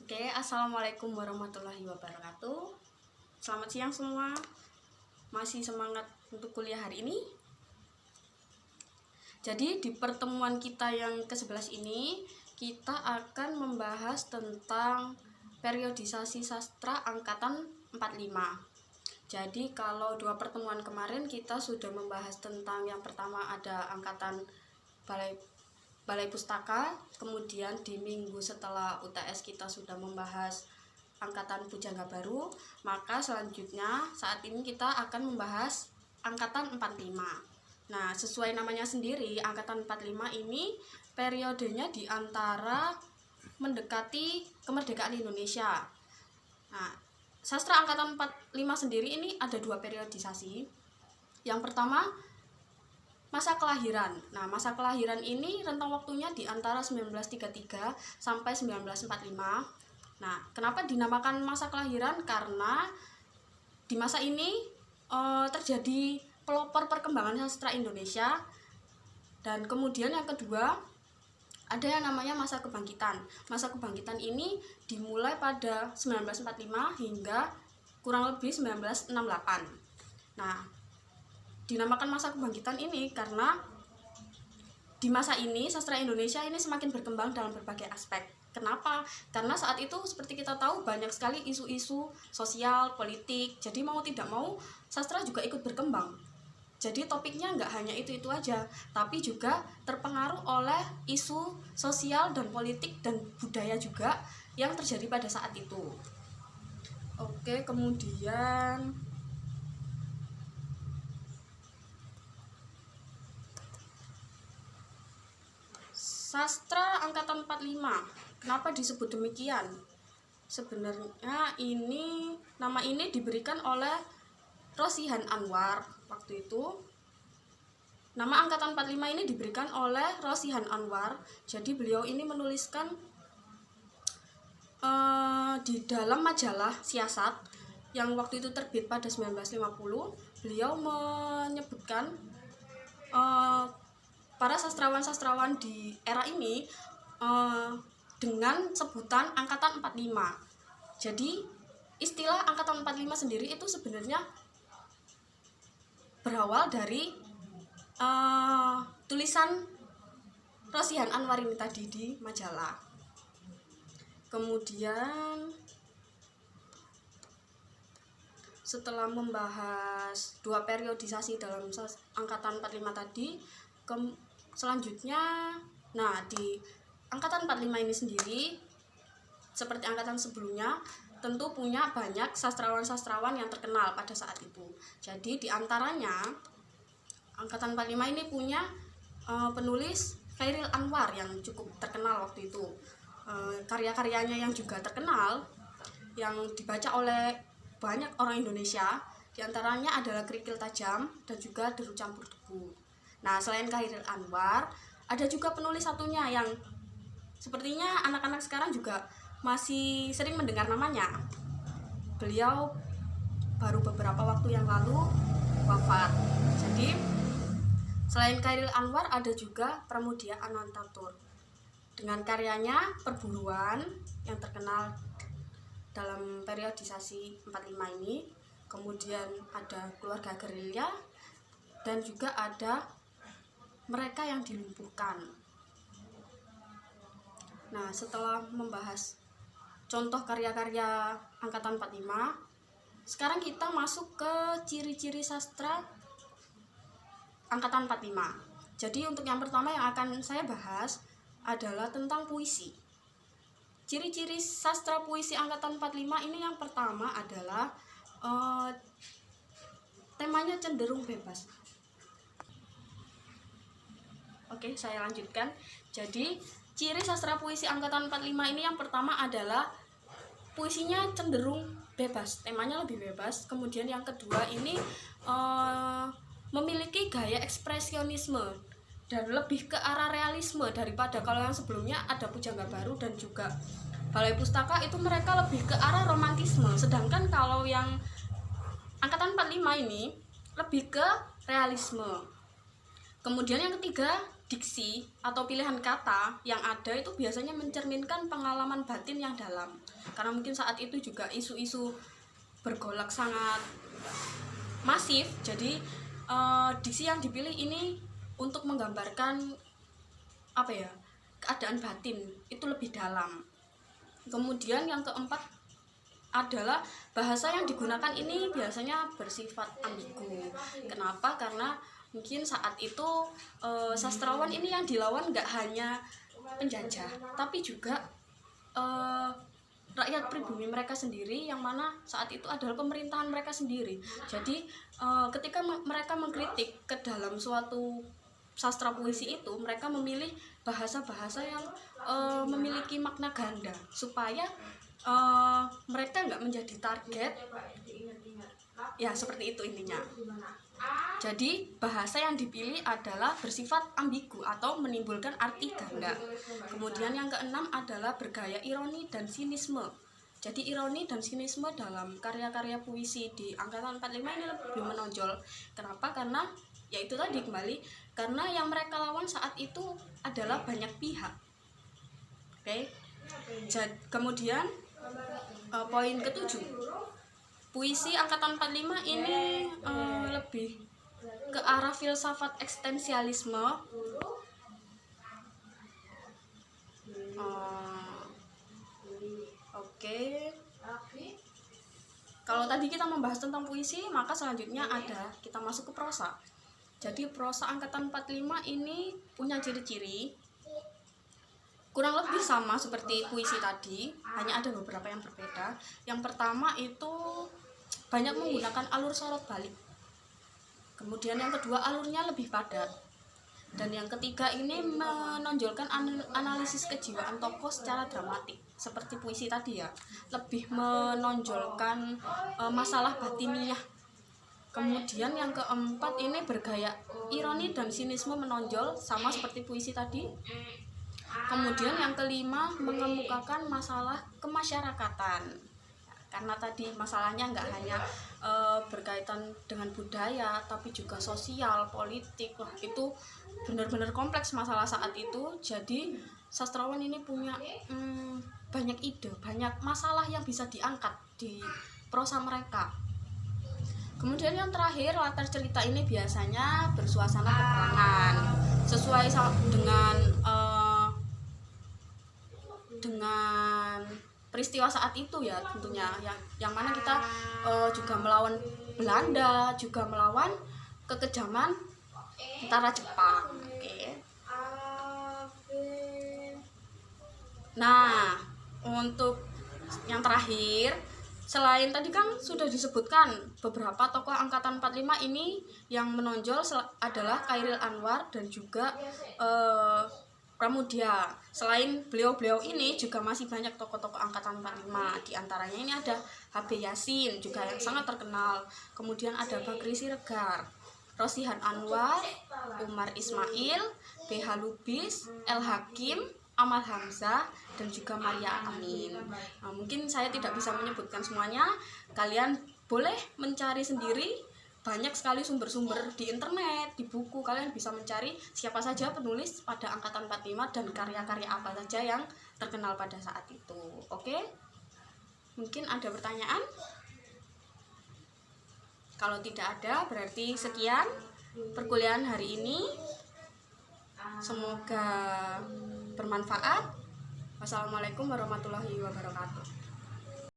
Oke, assalamualaikum warahmatullahi wabarakatuh. Selamat siang semua. Masih semangat untuk kuliah hari ini? Jadi di pertemuan kita yang ke-11 ini, kita akan membahas tentang periodisasi sastra angkatan 45. Jadi kalau dua pertemuan kemarin kita sudah membahas tentang yang pertama ada angkatan Balai Pustaka, kemudian di minggu setelah UTS kita sudah membahas angkatan Pujangga Baru, maka selanjutnya saat ini kita akan membahas angkatan 45. Nah, sesuai namanya sendiri, angkatan 45 ini periodenya di antara mendekati kemerdekaan Indonesia. Nah, sastra angkatan 45 sendiri ini ada dua periodisasi. Yang pertama, masa kelahiran. Nah, masa kelahiran ini rentang waktunya di antara 1933 sampai 1945. Nah, kenapa dinamakan masa kelahiran? Karena di masa ini terjadi pelopor perkembangan sastra Indonesia. Dan kemudian yang kedua, ada yang namanya masa kebangkitan. Masa kebangkitan ini dimulai pada 1945 hingga kurang lebih 1968. Nah, dinamakan masa kebangkitan ini karena di masa ini sastra Indonesia ini semakin berkembang dalam berbagai aspek. Kenapa? Karena saat itu seperti kita tahu banyak sekali isu-isu sosial, politik. Jadi mau tidak mau sastra juga ikut berkembang. Jadi topiknya nggak hanya itu-itu aja, tapi juga terpengaruh oleh isu sosial dan politik dan budaya juga yang terjadi pada saat itu. Oke, kemudian sastra angkatan 45. Kenapa disebut demikian? Sebenarnya nama ini diberikan oleh Rosihan Anwar waktu itu. Nama angkatan 45 ini diberikan oleh Rosihan Anwar. Jadi beliau ini menuliskan di dalam majalah Siasat yang waktu itu terbit pada 1950, beliau menyebutkan para sastrawan-sastrawan di era ini dengan sebutan angkatan 45. Jadi istilah angkatan 45 sendiri itu sebenarnya berawal dari tulisan Rosihan Anwar ini tadi di majalah. Kemudian setelah membahas dua periodisasi dalam angkatan 45 tadi, selanjutnya, nah di angkatan 45 ini sendiri seperti angkatan sebelumnya tentu punya banyak sastrawan-sastrawan yang terkenal pada saat itu. Jadi di antaranya angkatan 45 ini punya penulis Chairil Anwar yang cukup terkenal waktu itu. Karya-karyanya yang juga terkenal yang dibaca oleh banyak orang Indonesia, di antaranya adalah Kerikil Tajam dan juga Deru Campur Debu. Nah, selain Chairil Anwar, ada juga penulis satunya yang sepertinya anak-anak sekarang juga masih sering mendengar namanya. Beliau baru beberapa waktu yang lalu wafat. Jadi, selain Chairil Anwar ada juga Pramudia Anantatur dengan karyanya Perburuan yang terkenal dalam periodisasi 45 ini. Kemudian ada Keluarga Gerilya dan juga ada Mereka yang Dilumpuhkan. Nah, setelah membahas contoh karya-karya angkatan 45, sekarang kita masuk ke ciri-ciri sastra angkatan 45. Jadi untuk yang pertama yang akan saya bahas adalah tentang puisi. Ciri-ciri sastra puisi angkatan 45 ini yang pertama adalah temanya cenderung bebas. Oke, saya lanjutkan. Jadi ciri sastra puisi angkatan 45 ini yang pertama adalah puisinya cenderung bebas, temanya lebih bebas. Kemudian yang kedua ini memiliki gaya ekspresionisme dan lebih ke arah realisme daripada kalau yang sebelumnya ada Pujangga Baru dan juga Balai Pustaka itu mereka lebih ke arah romantisme. Sedangkan kalau yang angkatan 45 ini lebih ke realisme. Kemudian yang ketiga, diksi atau pilihan kata yang ada itu biasanya mencerminkan pengalaman batin yang dalam. Karena mungkin saat itu juga isu-isu bergolak sangat masif, jadi diksi yang dipilih ini untuk menggambarkan keadaan batin itu lebih dalam. Kemudian yang keempat adalah bahasa yang digunakan ini biasanya bersifat ambigu. Kenapa? Karena mungkin saat itu sastrawan ini yang dilawan nggak hanya penjajah, tapi juga rakyat pribumi mereka sendiri, yang mana saat itu adalah pemerintahan mereka sendiri. Jadi ketika mereka mengkritik ke dalam suatu sastra puisi itu, mereka memilih bahasa-bahasa yang memiliki makna ganda supaya mereka nggak menjadi target, ya seperti itu intinya. Jadi bahasa yang dipilih adalah bersifat ambigu atau menimbulkan arti ganda. Kemudian yang keenam adalah bergaya ironi dan sinisme. Jadi ironi dan sinisme dalam karya-karya puisi di angkatan 45 ini lebih menonjol. Kenapa? Karena ya itu tadi kembali, karena yang mereka lawan saat itu adalah banyak pihak. Oke. Kemudian poin ketujuh, puisi angkatan 45 ini lebih ke arah filsafat eksistensialisme. Oke. Kalau tadi kita membahas tentang puisi, maka selanjutnya kita masuk ke prosa. Jadi prosa angkatan 45 ini punya ciri-ciri kurang lebih sama seperti puisi tadi, hanya ada beberapa yang berbeda. Yang pertama itu banyak menggunakan alur sorot balik. Kemudian yang kedua alurnya lebih padat. Dan yang ketiga ini menonjolkan analisis kejiwaan tokoh secara dramatik. Seperti puisi tadi ya, lebih menonjolkan masalah batiniah. Kemudian yang keempat ini bergaya ironi dan sinisme menonjol, sama seperti puisi tadi. Kemudian yang kelima mengemukakan masalah kemasyarakatan, karena tadi masalahnya nggak hanya berkaitan dengan budaya, tapi juga sosial, politik. Wah, itu benar-benar kompleks masalah saat itu. Jadi sastrawan ini punya banyak ide, banyak masalah yang bisa diangkat di prosa mereka. Kemudian yang terakhir, latar cerita ini biasanya bersuasana peperangan, sesuai dengan peristiwa saat itu ya tentunya, yang mana kita juga melawan Belanda, juga melawan kekejaman tentara Jepang. Oke. Nah, untuk yang terakhir, selain tadi kan sudah disebutkan beberapa tokoh angkatan 45 ini yang menonjol adalah Chairil Anwar dan juga Pramudia. Selain beliau-beliau ini juga masih banyak tokoh-tokoh angkatan 45. Di antaranya ini ada H.B. Yasin juga yang sangat terkenal. Kemudian ada Bakri Siregar, Rosihan Anwar, Umar Ismail, B.H. Lubis, L. Hakim, Ahmad Hamzah, dan juga Maria Amin. Nah, mungkin saya tidak bisa menyebutkan semuanya. Kalian boleh mencari sendiri. Banyak sekali sumber-sumber di internet, di buku. Kalian bisa mencari siapa saja penulis pada angkatan 45 dan karya-karya apa saja yang terkenal pada saat itu. Oke? Mungkin ada pertanyaan? Kalau tidak ada, berarti sekian perkuliahan hari ini. Semoga bermanfaat. Wassalamualaikum warahmatullahi wabarakatuh.